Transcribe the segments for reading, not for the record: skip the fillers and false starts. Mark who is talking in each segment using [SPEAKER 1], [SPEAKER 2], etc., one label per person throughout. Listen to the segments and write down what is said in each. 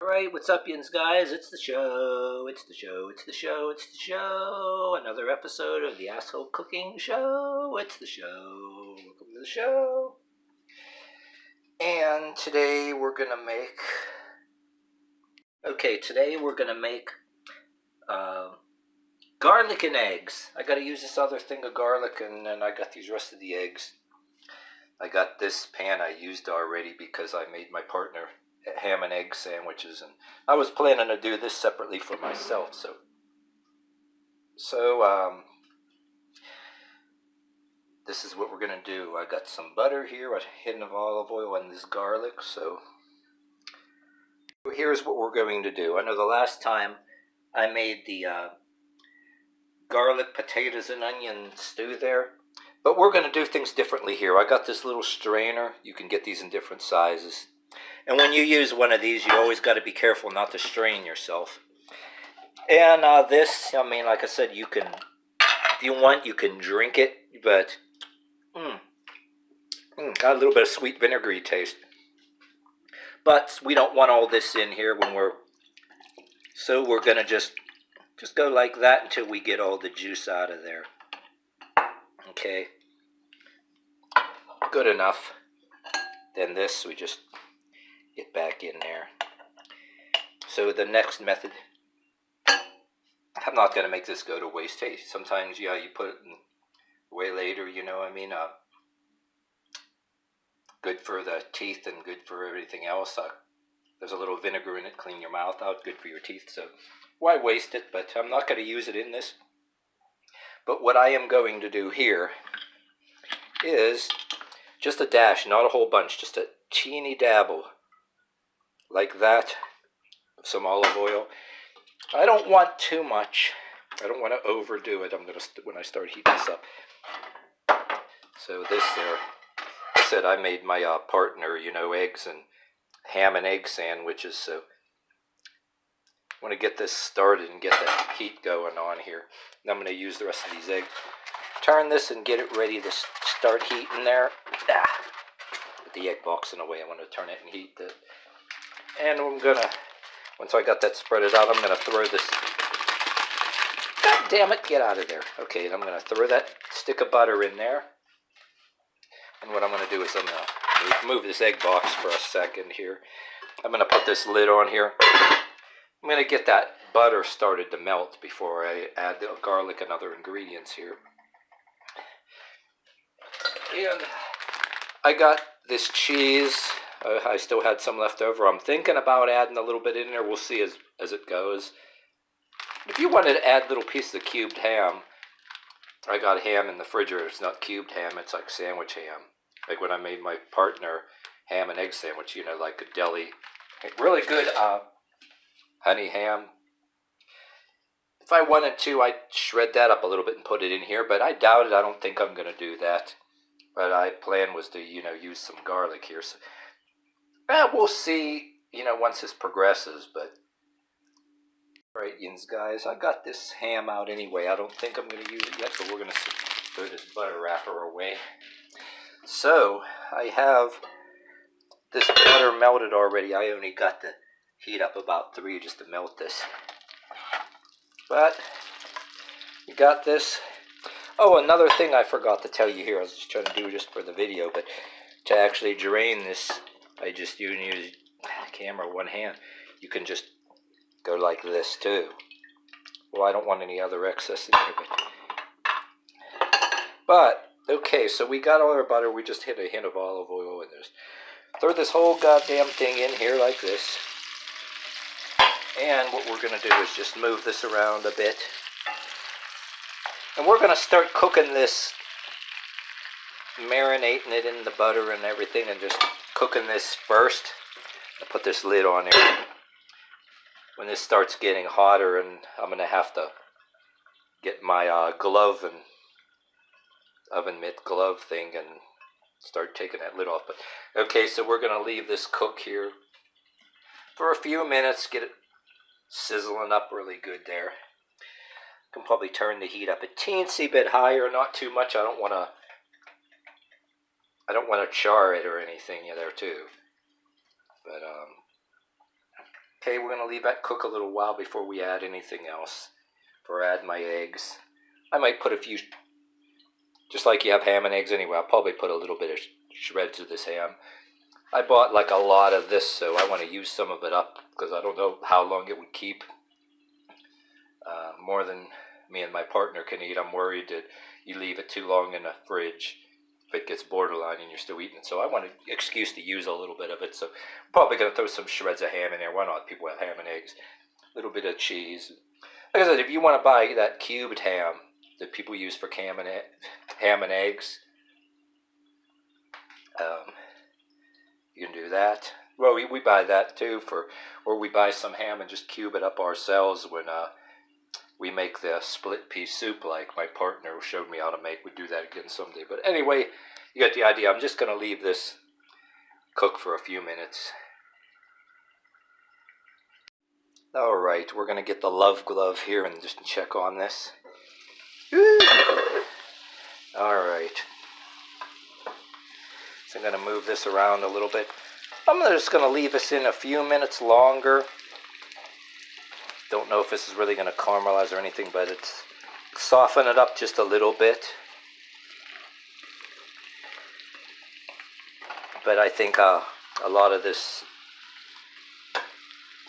[SPEAKER 1] Alright, what's up, yins guys? It's the show. It's the show. It's the show. It's the show. Another episode of the Asshole Cooking Show. It's the show. Welcome to the show. And today we're gonna make. Today we're gonna make garlic and eggs. I gotta use this other thing of garlic, and then I got these rest of the eggs. I got this pan I used already because I made my partner ham and egg sandwiches, and I was planning to do this separately for myself. So this is what we're gonna do. I got some butter here, a hint of olive oil, and this garlic. So here's what we're going to do. I know the last time I made the garlic, potatoes, and onion stew there, but we're going to do things differently here. I got this little strainer. You can get these in different sizes. And when you use one of these, you always got to be careful not to strain yourself. And this, I mean, like I said, you can, if you want, you can drink it, but got a little bit of sweet vinegary taste. But we don't want all this in here when so we're going to just go like that until we get all the juice out of there. Okay. Good enough. Then this, we just get back in there. So the next method, I'm not going to make this go to waste. Hey, sometimes, yeah, you put it way later, you know what I mean? Good for the teeth and good for everything else. There's a little vinegar in it, clean your mouth out, good for your teeth. So why waste it? But I'm not going to use it in this. But what I am going to do here is just a dash, not a whole bunch, just a teeny dabble like that of some olive oil. I don't want too much. I don't want to overdo it. I'm going to, when I start heating this up. So this there, I said I made my partner, you know, eggs and ham and egg sandwiches. So I want to get this started and get that heat going on here. And I'm going to use the rest of these eggs. Turn this and get it ready to start heating there. Put the egg box in a way. I want to turn it and heat it. And I'm going to, once I got that spread out, I'm going to throw this. God damn it, get out of there. Okay, and I'm going to throw that stick of butter in there. And what I'm going to do is I'm going to move this egg box for a second here. I'm going to put this lid on here. I'm going to get that butter started to melt before I add the garlic and other ingredients here. And I got this cheese. I still had some left over. I'm thinking about adding a little bit in there. We'll see as it goes. If you wanted to add little pieces of cubed ham, I got ham in the refrigerator. It's not cubed ham. It's like sandwich ham. Like when I made my partner ham and egg sandwich, you know, like a deli. Really good honey ham. If I wanted to, I'd shred that up a little bit and put it in here, but I doubt it. I don't think I'm going to do that. But my plan was to, you know, use some garlic here. So, we'll see, you know, once this progresses. But all right, yins guys, I got this ham out anyway. I don't think I'm going to use it yet, but we're going to throw this butter wrapper away. So I have this butter melted already. I only got to heat up about 3 just to melt this. But we got this. Oh, another thing I forgot to tell you here. I was just trying to do just for the video, but to actually drain this, I just use camera one hand. You can just go like this too. Well, I don't want any other excess in here, but okay. So we got all our butter. We just hit a hint of olive oil in this. Throw this whole goddamn thing in here like this. And what we're going to do is just move this around a bit. And we're going to start cooking this, marinating it in the butter and everything, and just cooking this first. I'll put this lid on there. When this starts getting hotter, and I'm going to have to get my glove and oven mitt glove thing and start taking that lid off. But okay, so we're going to leave this cook here for a few minutes, get it sizzling up really good there. Can probably turn the heat up a teensy bit higher, not too much. I don't want to char it or anything there too. But Okay, we're going to leave that cook a little while before we add anything else. Before I add my eggs. I might put a few, just like you have ham and eggs anyway, I'll probably put a little bit of shreds of this ham. I bought like a lot of this, so I want to use some of it up because I don't know how long it would keep. More than me and my partner can eat. I'm worried that you leave it too long in the fridge, if it gets borderline and you're still eating it. So I want an excuse to use a little bit of it. So I'm probably going to throw some shreds of ham in there. Why not? People have ham and eggs. A little bit of cheese. Like I said, if you want to buy that cubed ham that people use for ham and eggs, you can do that. Well, we buy that too, or we buy some ham and just cube it up ourselves when we make the split pea soup like my partner showed me how to make. We'll do that again someday. But anyway, you get the idea. I'm just going to leave this cook for a few minutes. Alright, we're going to get the love glove here and just check on this. Alright. So I'm going to move this around a little bit. I'm just going to leave this in a few minutes longer. Don't know if this is really going to caramelize or anything, but it's soften it up just a little bit. But I think a lot of this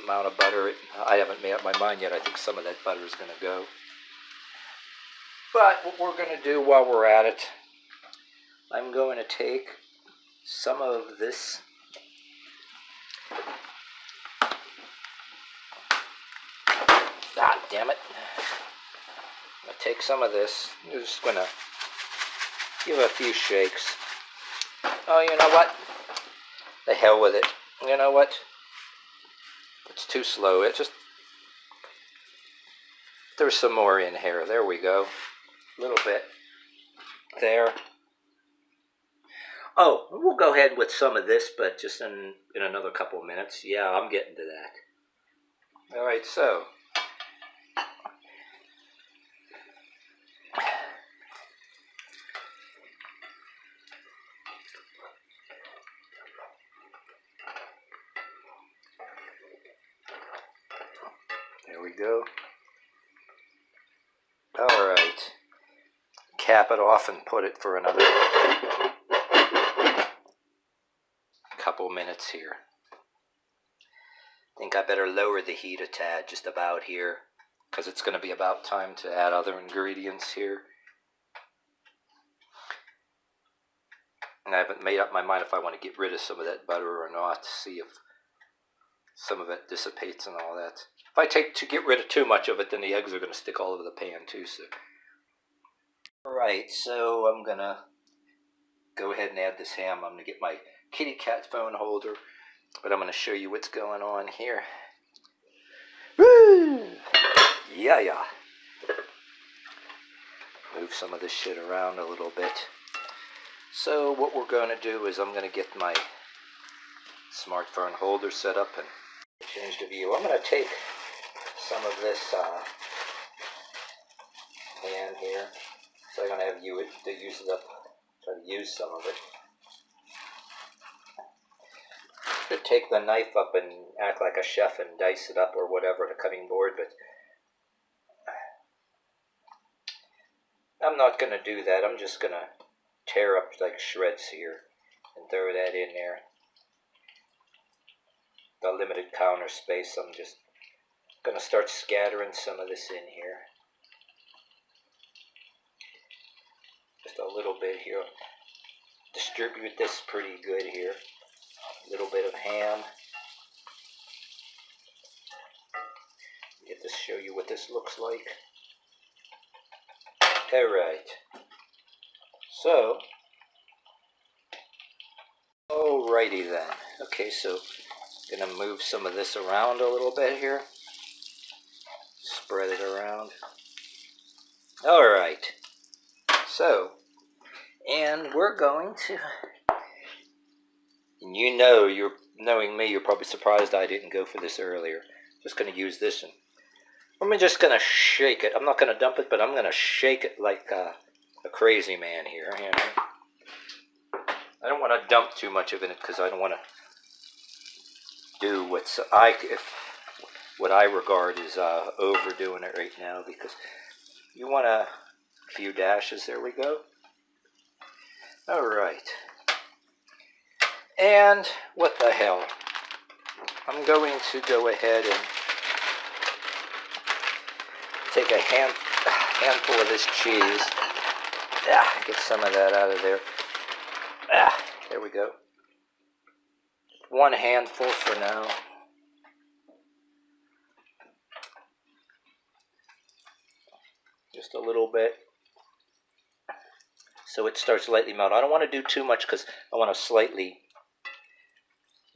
[SPEAKER 1] amount of butter, I haven't made up my mind yet. I think some of that butter is going to go. But what we're going to do while we're at it, I'm going to take some of this damn it. I'm going to take some of this. I'm just going to give it a few shakes. Oh, you know what? The hell with it. You know what? It's too slow. It just... There's some more in here. There we go. A little bit. There. Oh, we'll go ahead with some of this, but just in another couple of minutes. Yeah, I'm getting to that. Alright, so... There we go. Alright. Cap it off and put it for another couple minutes here. I think I better lower the heat a tad, just about here, because it's going to be about time to add other ingredients here. And I haven't made up my mind if I want to get rid of some of that butter or not, to see if some of it dissipates and all that. If I take to get rid of too much of it, then the eggs are going to stick all over the pan too. So, alright, so I'm going to go ahead and add this ham. I'm going to get my kitty cat phone holder, but I'm going to show you what's going on here. Woo! Yeah, yeah. Move some of this shit around a little bit. So what we're going to do is I'm going to get my smartphone holder set up and change the view. I'm going to take some of this pan here. So I'm going to have you to use it up. Try to use some of it. Could take the knife up and act like a chef and dice it up or whatever, the cutting board, but I'm not going to do that. I'm just going to tear up like shreds here and throw that in there. The limited counter space, I'm just going to start scattering some of this in here. Just a little bit here. Distribute this pretty good here. A little bit of ham. Get this, show you what this looks like. Alright. So, alrighty then. Okay, so I'm going to move some of this around a little bit here. Spread it around. Alright. So, and we're going to... And you know, knowing me, you're probably surprised I didn't go for this earlier. Just going to use this and I'm just going to shake it. I'm not going to dump it, but I'm going to shake it like a crazy man here. You know? I don't want to dump too much of it because I don't want to do what's... what I regard as overdoing it right now, because you want a few dashes. There we go. All right. And what the hell? I'm going to go ahead and take a handful of this cheese. Get some of that out of there. There we go. One handful for now. Just a little bit. So it starts lightly melt. I don't want to do too much because I want to slightly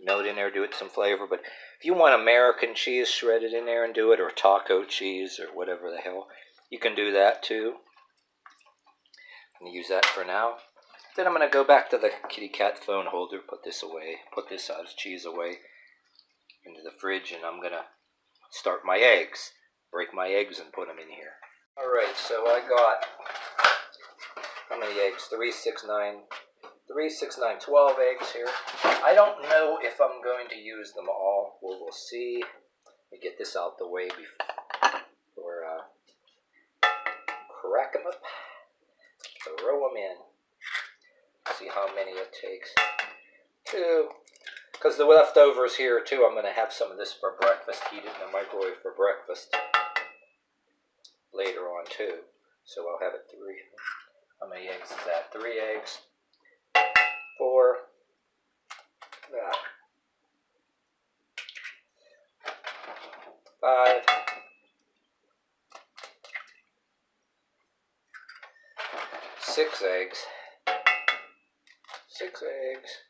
[SPEAKER 1] melt in there, do it some flavor. But if you want American cheese shredded in there and do it, or taco cheese, or whatever the hell, you can do that too. I'm going to use that for now. Then I'm going to go back to the kitty cat phone holder, put this away, put this cheese away into the fridge, and I'm going to start my eggs. Break my eggs and put them in here. Alright, so I got, how many eggs? 3, 6, 9, 12 eggs here. I don't know if I'm going to use them all. We'll see. Let me get this out the way before crack them up. Throw them in. See how many it takes. 2. Because the leftovers here too, I'm going to have some of this for breakfast. Heat it in the microwave for breakfast later on too. So I'll have it 3. How many eggs is that? 3 eggs. 4. 5. 6 eggs. 6 eggs.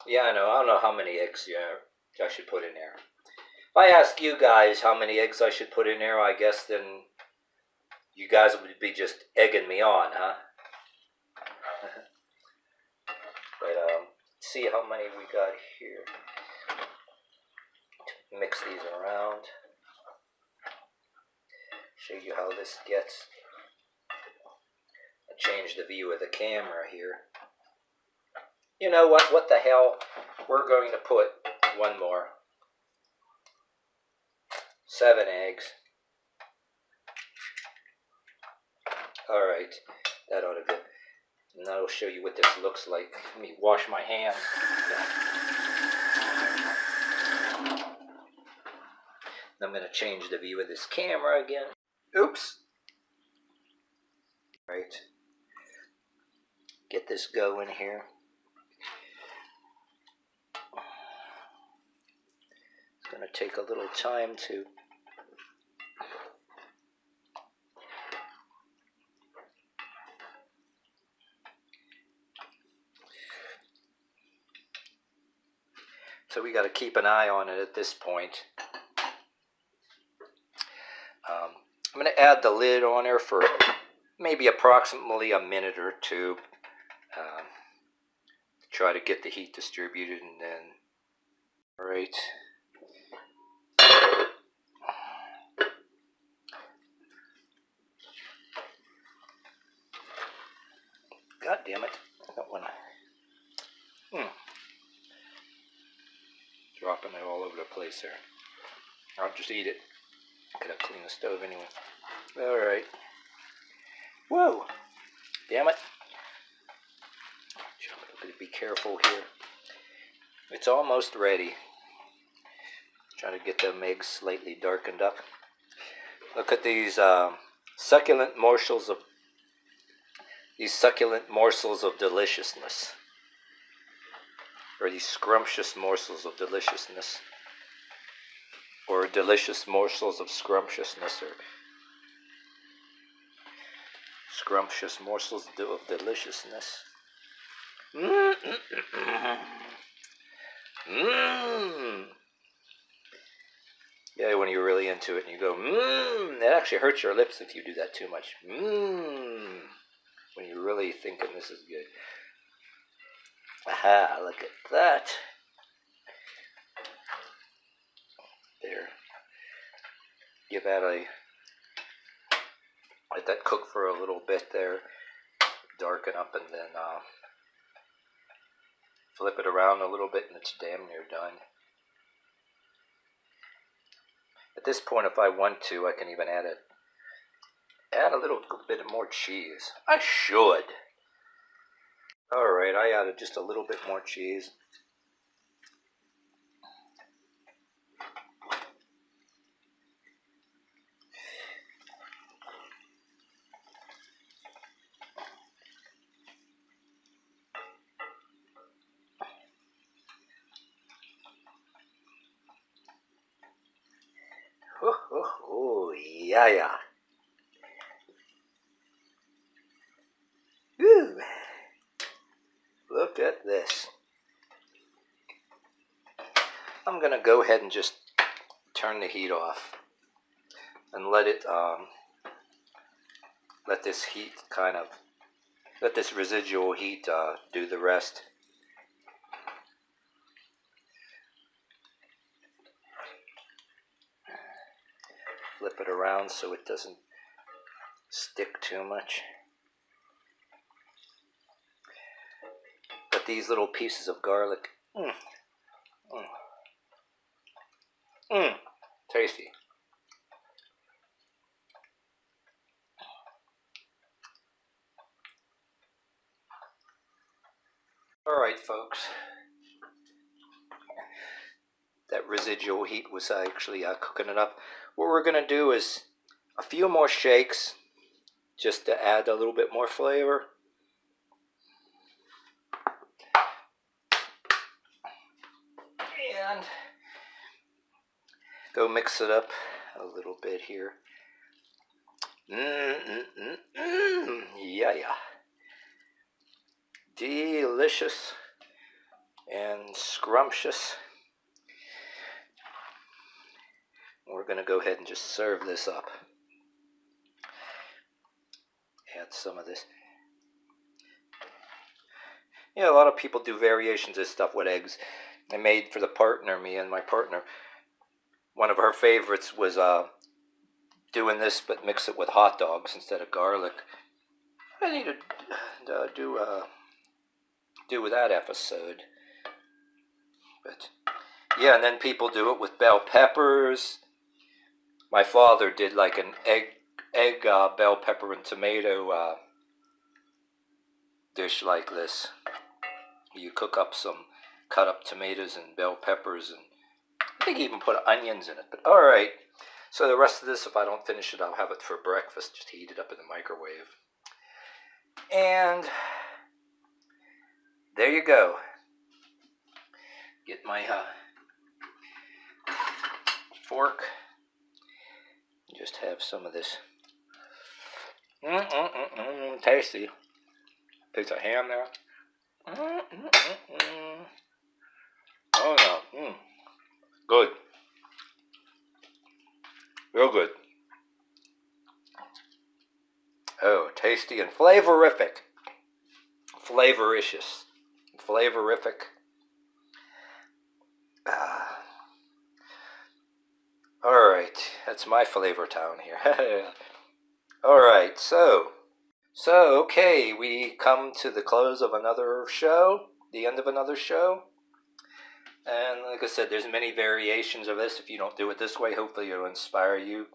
[SPEAKER 1] Yeah, I know. I don't know how many eggs I should put in there. If I ask you guys how many eggs I should put in there, I guess then you guys would be just egging me on, huh? But see how many we got here. Mix these around. Show you how this gets. I changed the view of the camera here. You know what? What the hell? We're going to put one more. 7 eggs. Alright. That ought to go. And that'll show you what this looks like. Let me wash my hands. I'm going to change the view of this camera again. Oops. Right. Get this going here. It's going to take a little time to so we got to keep an eye on it at this point. I'm going to add the lid on there for maybe approximately a minute or 2. Try to get the heat distributed, and then, all right. God damn it! I don't want to. Dropping it all over the place there. I'll just eat it. Gotta clean the stove anyway. Alright. Whoa! Damn it. Gotta be careful here. It's almost ready. Trying to get them eggs slightly darkened up. Look at these succulent morsels of deliciousness. Or these scrumptious morsels of deliciousness. Or delicious morsels of scrumptiousness, or scrumptious morsels of deliciousness. Yeah, when you're really into it and you go, that actually hurts your lips if you do that too much. When you're really thinking this is good. Aha, look at that. There. Give that let that cook for a little bit there. Darken up, and then Flip it around a little bit and it's damn near done. At this point, if I want to, I can even add a little bit more cheese. I should. Alright, I added just a little bit more cheese. Oh, yeah, yeah. Woo. Look at this. I'm going to go ahead and just turn the heat off and let this heat let this residual heat do the rest. Flip it around so it doesn't stick too much. But these little pieces of garlic, tasty. Alright folks, that residual heat was actually cooking it up. What we're going to do is a few more shakes just to add a little bit more flavor. And go mix it up a little bit here. Yeah, yeah. Delicious and scrumptious. We're going to go ahead and just serve this up. Add some of this. You know, a lot of people do variations of stuff with eggs. I made for the partner, me and my partner, one of her favorites was doing this, but mix it with hot dogs instead of garlic. I need to do that episode. But yeah, and then people do it with bell peppers. My father did like an egg bell pepper and tomato dish like this. You cook up some cut up tomatoes and bell peppers, and I think he even put onions in it. But all right, so the rest of this, if I don't finish it, I'll have it for breakfast. Just heat it up in the microwave. And there you go. Get my fork. Just have some of this. Tasty. Piece of ham there. Oh no. Good. Real good. Oh, tasty and flavorific. Flavoricious. Flavorific. Alright, that's my flavor town here. Alright, so okay, we come to the close of another show, the end of another show. And like I said, there's many variations of this. If you don't do it this way, hopefully it'll inspire you.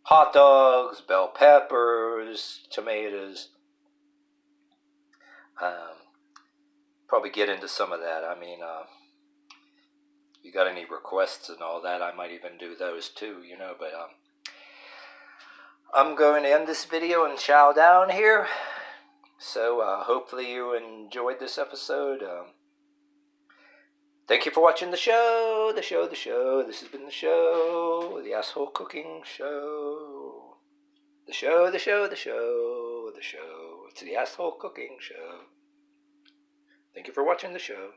[SPEAKER 1] Hot dogs, bell peppers, tomatoes. Probably get into some of that. I mean, if you got any requests and all that, I might even do those too, you know. But I'm going to end this video and chow down here. So hopefully you enjoyed this episode. Thank you for watching the show. This has been the show. The Asshole Cooking Show. The show. It's the Asshole Cooking Show. Thank you for watching the show.